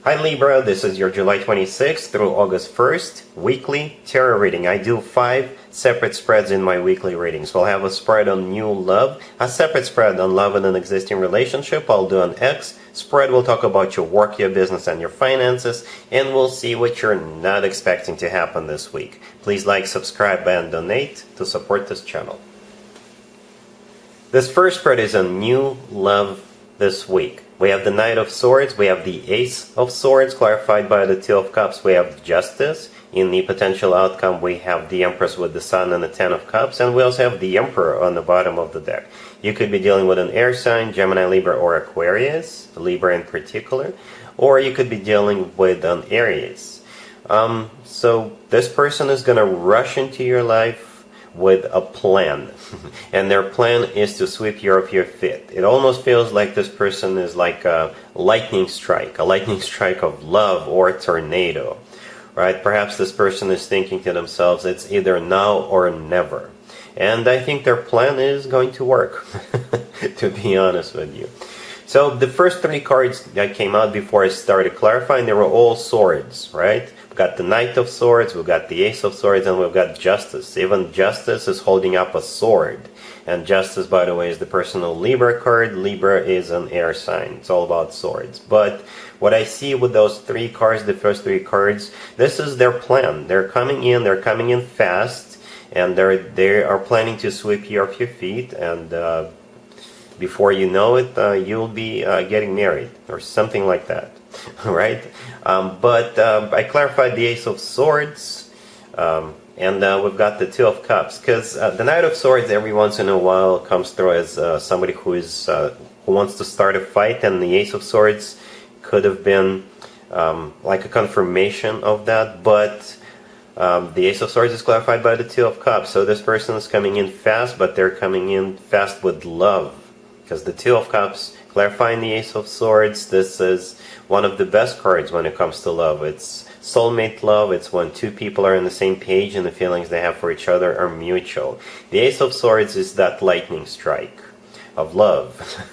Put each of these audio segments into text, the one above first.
Hi Libra, this is your July 26th through August 1st weekly tarot reading. I do 5 separate spreads in my weekly readings. We'll have a spread on new love, a separate spread on love in an existing relationship. I'll do an X spread. We'll talk about your work, your business, and your finances, and we'll see what you're not expecting to happen this week. Please like, subscribe, and donate to support this channel. This first spread is on new love this week. We have the Knight of Swords, we have the Ace of Swords, clarified by the Two of Cups, we have Justice. In the potential outcome, we have the Empress with the Sun and the Ten of Cups, and we also have the Emperor on the bottom of the deck. You could be dealing with an air sign, Gemini, Libra, or Aquarius, Libra in particular, or you could be dealing with an Aries. So this person is going to rush into your life with a plan, and their plan is to sweep you off your feet. It almost feels like this person is like a lightning strike of love or a tornado, right? Perhaps this person is thinking to themselves, it's either now or never. And I think their plan is going to work, to be honest with you. So the first 3 cards that came out before I started clarifying, they were all swords, right? We've got the Knight of Swords, we've got the Ace of Swords, and we've got Justice. Even Justice is holding up a sword. And Justice, by the way, is the personal Libra card. Libra is an air sign. It's all about swords. But what I see with those 3 cards, the first 3 cards, this is their plan. They're coming in fast, and they are planning to sweep you off your feet, and before you know it, you'll be getting married or something like that, right? But I clarified the Ace of Swords, and we've got the Two of Cups, because the Knight of Swords every once in a while comes through as somebody who wants to start a fight, and the Ace of Swords could have been like a confirmation of that, but the Ace of Swords is clarified by the Two of Cups, so this person is coming in fast, but they're coming in fast with love. Because the Two of Cups, clarifying the Ace of Swords, this is one of the best cards when it comes to love. It's soulmate love. It's when 2 people are on the same page and the feelings they have for each other are mutual. The Ace of Swords is that lightning strike of love.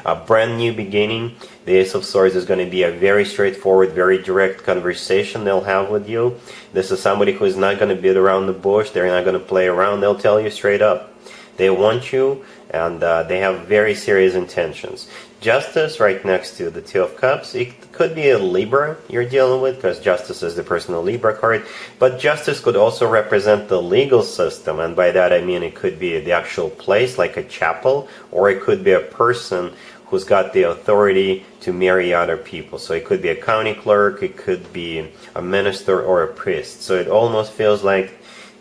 A brand new beginning. The Ace of Swords is going to be a very straightforward, very direct conversation they'll have with you. This is somebody who is not going to beat around the bush. They're not going to play around. They'll tell you straight up. They want you, and they have very serious intentions. Justice right next to the Two of Cups. It could be a Libra you're dealing with, because Justice is the personal Libra card. But Justice could also represent the legal system, and by that I mean it could be the actual place, like a chapel, or it could be a person who's got the authority to marry other people. So it could be a county clerk, it could be a minister or a priest. So it almost feels like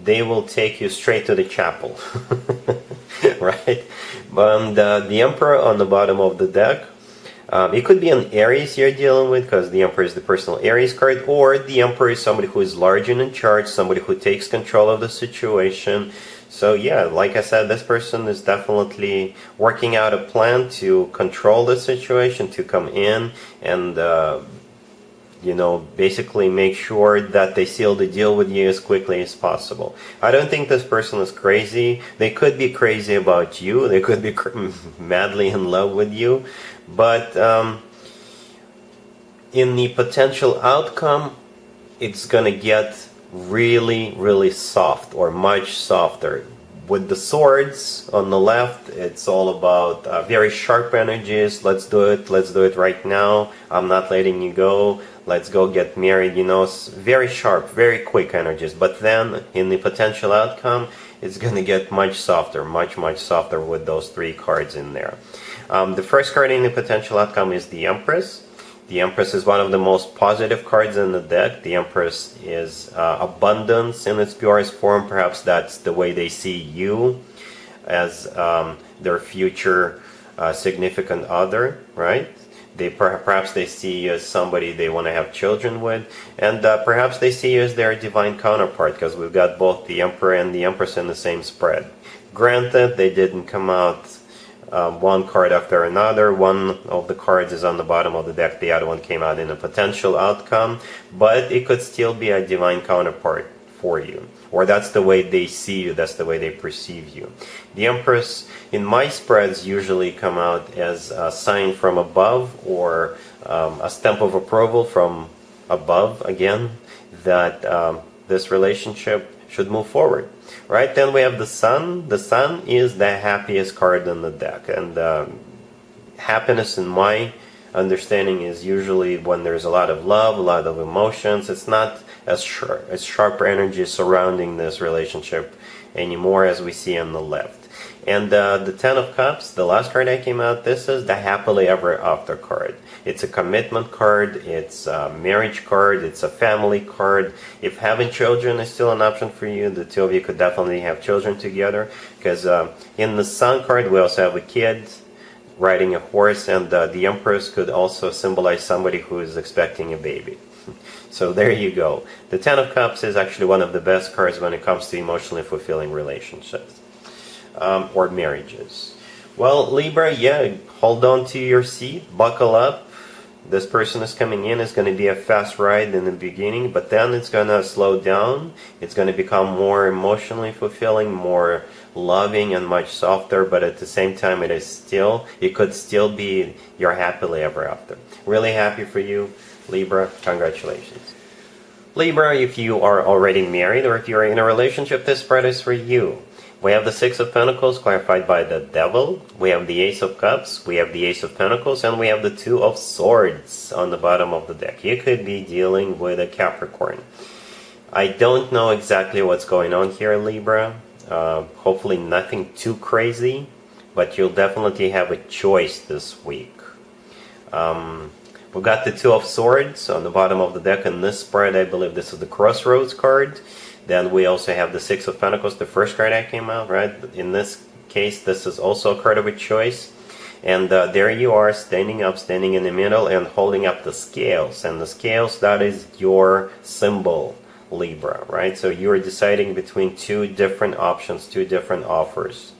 they will take you straight to the chapel. Right? And the Emperor on the bottom of the deck, it could be an Aries you're dealing with, because the Emperor is the personal Aries card, or the Emperor is somebody who is large and in charge, somebody who takes control of the situation. So yeah, like I said, this person is definitely working out a plan to control the situation, to come in and basically make sure that they seal the deal with you as quickly as possible. I don't think this person is crazy. They could be crazy about you. They could be madly in love with you. But in the potential outcome, it's going to get really, really soft, or much softer. With the swords on the left, it's all about very sharp energies. Let's do it right now. I'm not letting you go. Let's go get married, very sharp, very quick energies. But then in the potential outcome, it's going to get much softer, much softer with those 3 cards in there. The first card in the potential outcome is the Empress. The Empress is one of the most positive cards in the deck. The Empress is abundance in its purest form. Perhaps that's the way they see you, as their future significant other, right? Perhaps they see you as somebody they want to have children with, and perhaps they see you as their divine counterpart, because we've got both the Emperor and the Empress in the same spread. Granted, they didn't come out one card after another. One of the cards is on the bottom of the deck, the other one came out in a potential outcome, but it could still be a divine counterpart for you, or that's the way they see you, that's the way they perceive you. The Empress in my spreads usually come out as a sign from above, or a stamp of approval from above again, that this relationship should move forward. Right, then we have the Sun. The Sun is the happiest card in the deck, and happiness in my understanding is usually when there's a lot of love, a lot of emotions. It's not as sharp energy surrounding this relationship anymore, as we see on the left. And the Ten of Cups, the last card that came out, this is the happily ever after card. It's a commitment card, it's a marriage card, it's a family card. If having children is still an option for you, the two of you could definitely have children together, because in the Sun card we also have a kid riding a horse, and the Empress could also symbolize somebody who is expecting a baby. So there you go. The Ten of Cups is actually one of the best cards when it comes to emotionally fulfilling relationships or marriages. Well, Libra, yeah, hold on to your seat, buckle up. This person is coming in. It's going to be a fast ride in the beginning, but then it's going to slow down. It's going to become more emotionally fulfilling, more loving, and much softer, but at the same time it could still be your happily ever after. Really happy for you, Libra. Congratulations. Libra, if you are already married or if you're in a relationship, this spread is for you. We have the Six of Pentacles clarified by the Devil. We have the Ace of Cups. We have the Ace of Pentacles. And we have the Two of Swords on the bottom of the deck. You could be dealing with a Capricorn. I don't know exactly what's going on here, Libra. Hopefully nothing too crazy. But you'll definitely have a choice this week. We've got the Two of Swords on the bottom of the deck. In this spread, I believe this is the Crossroads card. Then we also have the Six of Pentacles, the first card that came out, right? In this case, this is also a card of a choice. And there you are, standing up, standing in the middle, and holding up the scales. And the scales, that is your symbol, Libra, right? So you're deciding between two different options, two different offers.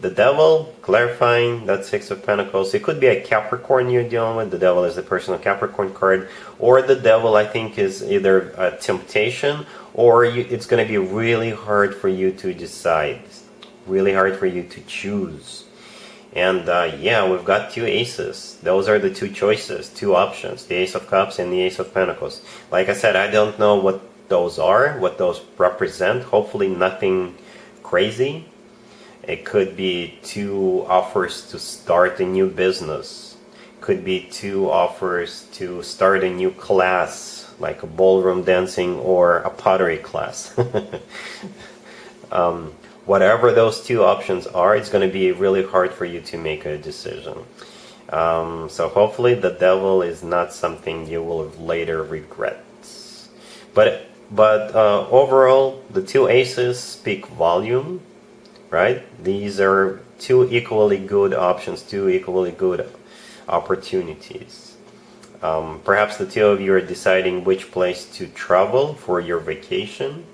The Devil, clarifying that Six of Pentacles. It could be a Capricorn you're dealing with. The Devil is the personal Capricorn card. Or the Devil, I think, is either a temptation, or it's going to be really hard for you to decide. Really hard for you to choose. And yeah, we've got two aces. Those are the two choices, two options. The Ace of Cups and the Ace of Pentacles. Like I said, I don't know what those are, what those represent. Hopefully nothing crazy. It could be two offers to start a new business. Could be two offers to start a new class, like a ballroom dancing or a pottery class. Whatever those two options are, it's going to be really hard for you to make a decision. So hopefully the Devil is not something you will later regret. But overall, the two aces speak volume. Right? These are two equally good options, two equally good opportunities. Perhaps the two of you are deciding which place to travel for your vacation.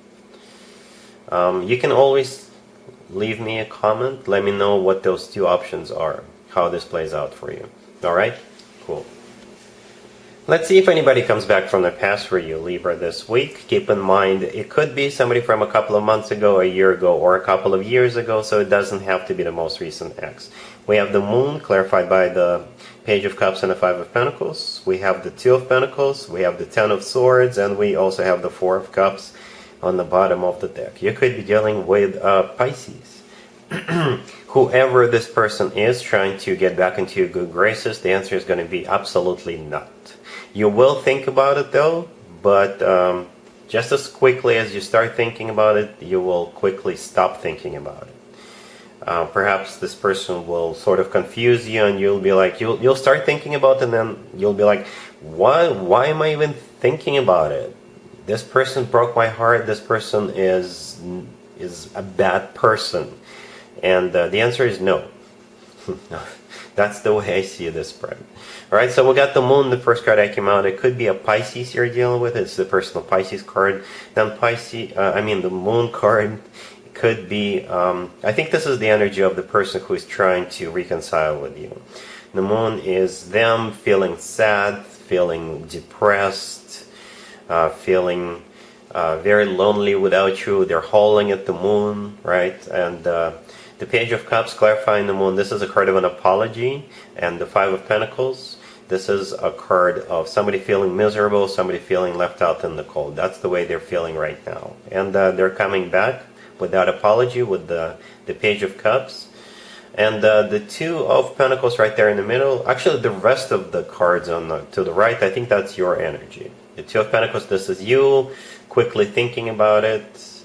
You can always leave me a comment. Let me know what those two options are, how this plays out for you. Alright? Cool. Let's see if anybody comes back from the past for you, Libra, this week. Keep in mind, it could be somebody from a couple of months ago, a year ago, or a couple of years ago, so it doesn't have to be the most recent ex. We have the Moon, clarified by the Page of Cups and the Five of Pentacles. We have the Two of Pentacles, we have the Ten of Swords, and we also have the Four of Cups on the bottom of the deck. You could be dealing with Pisces. Whoever this person is trying to get back into your good graces, the answer is going to be absolutely not. You will think about it though, but just as quickly as you start thinking about it, you will quickly stop thinking about it. Perhaps this person will sort of confuse you, and you'll be like, you'll start thinking about it, and then you'll be like, why am I even thinking about it? This person broke my heart. This person is a bad person. And the answer is no. That's the way I see this spread. Alright, so we got the Moon, the first card that came out. It could be a Pisces you're dealing with. It's the personal Pisces card. Then the Moon card could be, I think this is the energy of the person who is trying to reconcile with you. The Moon is them feeling sad, feeling depressed, feeling very lonely without you. They're howling at the moon, right? And the Page of Cups, clarifying the moon. This is a card of an apology. And the Five of Pentacles, this is a card of somebody feeling miserable, somebody feeling left out in the cold. That's the way they're feeling right now. And they're coming back without apology with the Page of Cups. And the Two of Pentacles right there in the middle. Actually, the rest of the cards on to the right, I think that's your energy. The Two of Pentacles, this is you quickly thinking about it.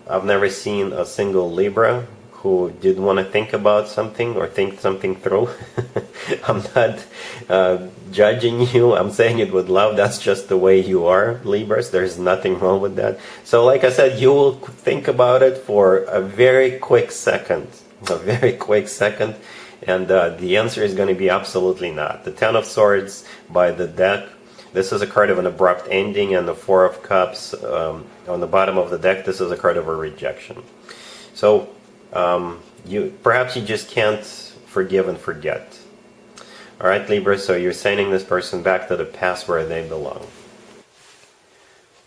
I've never seen a single Libra who did want to think about something or think something through. I'm not judging you. I'm saying it with love. That's just the way you are, Libras. There's nothing wrong with that. So like I said, you will think about it for a very quick second. A very quick second. And the answer is going to be absolutely not. The Ten of Swords by the deck. This is a card of an abrupt ending, and the Four of Cups on the bottom of the deck, this is a card of a rejection. So perhaps you just can't forgive and forget. All right, Libra, so you're sending this person back to the past where they belong.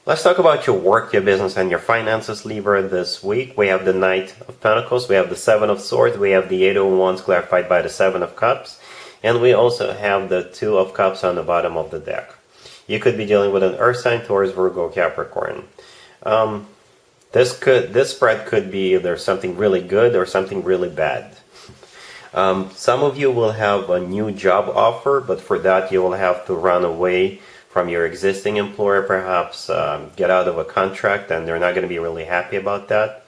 Let's talk about your work, your business, and your finances, Libra, this week. We have the Knight of Pentacles, we have the Seven of Swords, we have the Eight of Wands clarified by the Seven of Cups, and we also have the Two of Cups on the bottom of the deck. You could be dealing with an Earth sign, Taurus, Virgo, Capricorn. This spread could be either something really good or something really bad. Some of you will have a new job offer, but for that you will have to run away from your existing employer, perhaps get out of a contract, and they're not going to be really happy about that.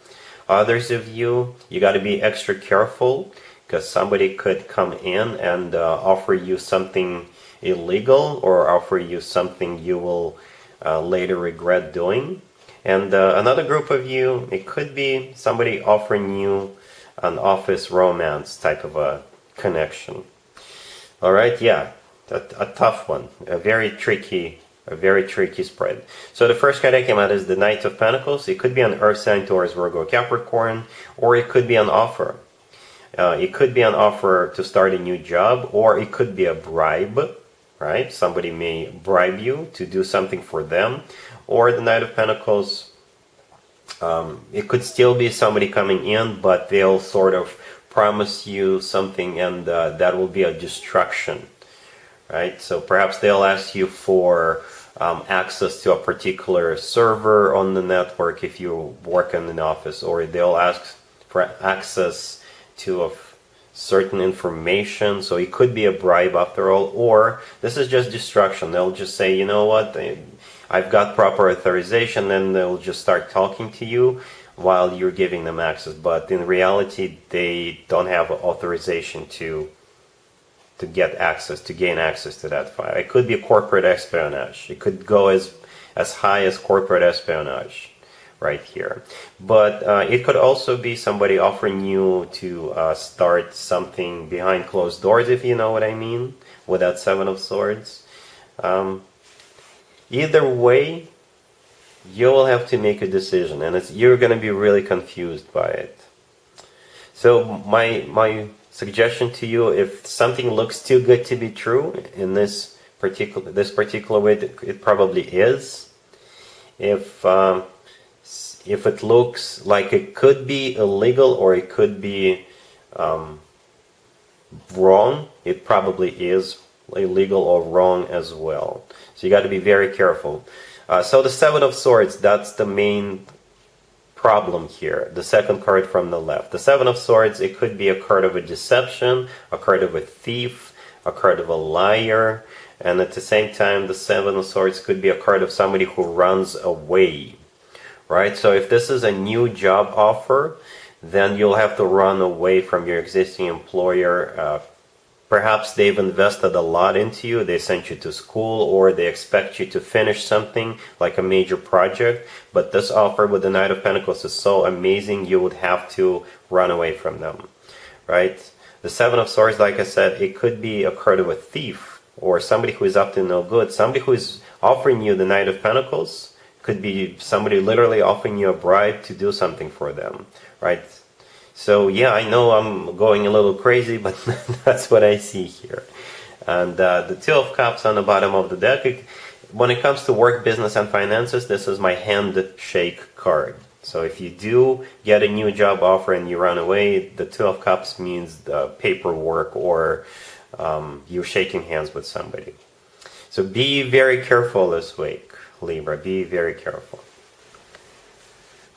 Others of you, you got to be extra careful because somebody could come in and offer you something illegal or offer you something you will later regret doing. And another group of you, it could be somebody offering you an office romance type of a connection. All right, yeah, a tough one, a very tricky spread. So the first card that came out is the Knight of Pentacles. It could be an Earth sign, Taurus, Virgo, Capricorn, or it could be an offer. It could be an offer to start a new job, or it could be a bribe, right? Somebody may bribe you to do something for them. Or the Knight of Pentacles, it could still be somebody coming in, but they'll sort of promise you something, and that will be a distraction, right? So perhaps they'll ask you for access to a particular server on the network if you work in an office, or they'll ask for access to a certain information. So it could be a bribe after all, or this is just distraction. They'll just say, you know what, I've got proper authorization, and they'll just start talking to you while you're giving them access. But in reality, they don't have authorization to get access, to gain access to that file. It could be corporate espionage. It could go as high as corporate espionage right here. But it could also be somebody offering you to start something behind closed doors, if you know what I mean, with that Seven of Swords. Either way, you will have to make a decision, and you're going to be really confused by it. So my suggestion to you, if something looks too good to be true in this particular way, it probably is. If it looks like it could be illegal or it could be wrong, it probably is illegal or wrong as well. So you got to be very careful. So the Seven of Swords, that's the main problem here. The second card from the left. The Seven of Swords, it could be a card of a deception, a card of a thief, a card of a liar, and at the same time, the Seven of Swords could be a card of somebody who runs away, right? So if this is a new job offer, then you'll have to run away from your existing employer. Perhaps they've invested a lot into you, they sent you to school, or they expect you to finish something like a major project, but this offer with the Knight of Pentacles is so amazing, you would have to run away from them, right? The Seven of Swords, like I said, it could be a card of a thief, or somebody who is up to no good. Somebody who is offering you the Knight of Pentacles could be somebody literally offering you a bribe to do something for them, right? So yeah, I know I'm going a little crazy, but that's what I see here. And the Two of Cups on the bottom of the deck, when it comes to work, business, and finances, this is my handshake card. So if you do get a new job offer and you run away, the Two of Cups means the paperwork or you're shaking hands with somebody. So be very careful this week, Libra. Be very careful.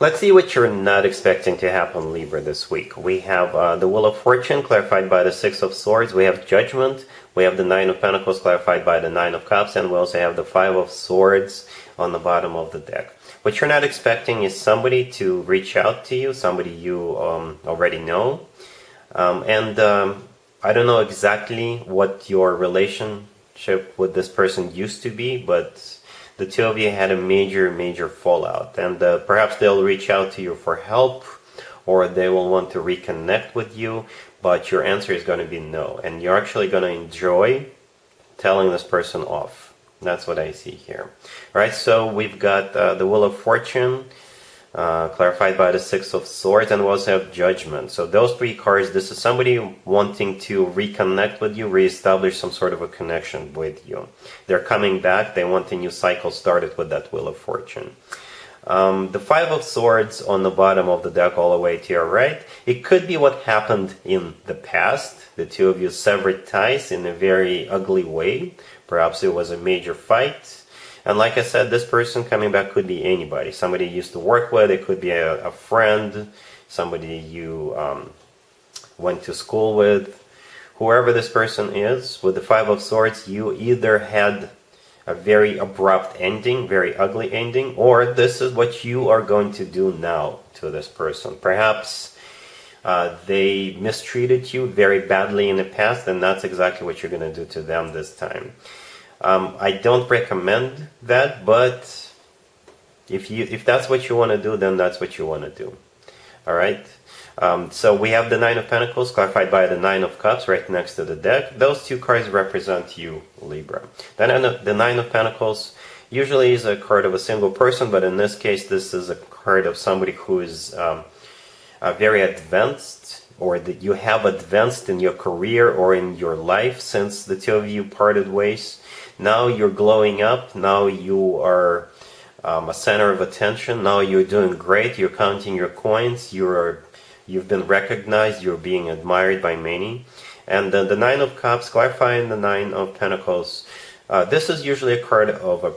Let's see what you're not expecting to happen, Libra, this week. We have the Wheel of Fortune, clarified by the Six of Swords. We have Judgment. We have the Nine of Pentacles, clarified by the Nine of Cups. And we also have the Five of Swords on the bottom of the deck. What you're not expecting is somebody to reach out to you, somebody you already know. I don't know exactly what your relationship with this person used to be, but the two of you had a major fallout, and perhaps they'll reach out to you for help, or they will want to reconnect with you, but your answer is going to be no, and you're actually going to enjoy telling this person off. That's what I see here. All right, so we've got the Wheel of Fortune, clarified by the Six of Swords, and we also have Judgment. So those three cards, this is somebody wanting to reconnect with you, reestablish some sort of a connection with you. They're coming back, they want a new cycle started with that Wheel of Fortune. The Five of Swords on the bottom of the deck all the way to your right, it could be what happened in the past. The two of you severed ties in a very ugly way. Perhaps it was a major fight. And like I said, this person coming back could be anybody. Somebody you used to work with, it could be a friend, somebody you went to school with. Whoever this person is, with the Five of Swords, you either had a very abrupt ending, very ugly ending, or this is what you are going to do now to this person. Perhaps they mistreated you very badly in the past, and that's exactly what you're going to do to them this time. I don't recommend that, but if that's what you want to do, then that's what you want to do. All right. So we have the Nine of Pentacles, clarified by the Nine of Cups, right next to the deck. Those two cards represent you, Libra. Then the Nine of Pentacles usually is a card of a single person, but in this case, this is a card of somebody who is very advanced, or that you have advanced in your career or in your life since the two of you parted ways. Now you're glowing up. Now you are a center of attention. Now you're doing great. You're counting your coins. You've been recognized. You're being admired by many. And then the Nine of Cups, clarifying the Nine of Pentacles. This is usually a card of a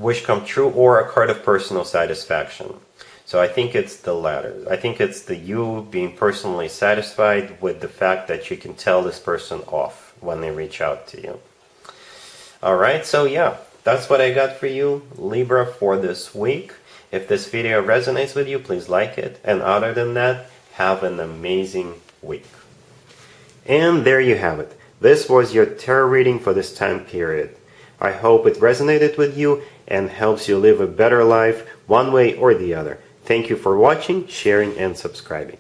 wish come true, or a card of personal satisfaction. So I think it's the latter. I think it's the you being personally satisfied with the fact that you can tell this person off when they reach out to you. All right, so yeah, that's what I got for you, Libra, for this week. If this video resonates with you, please like it. And other than that, have an amazing week. And there you have it. This was your tarot reading for this time period. I hope it resonated with you and helps you live a better life one way or the other. Thank you for watching, sharing, and subscribing.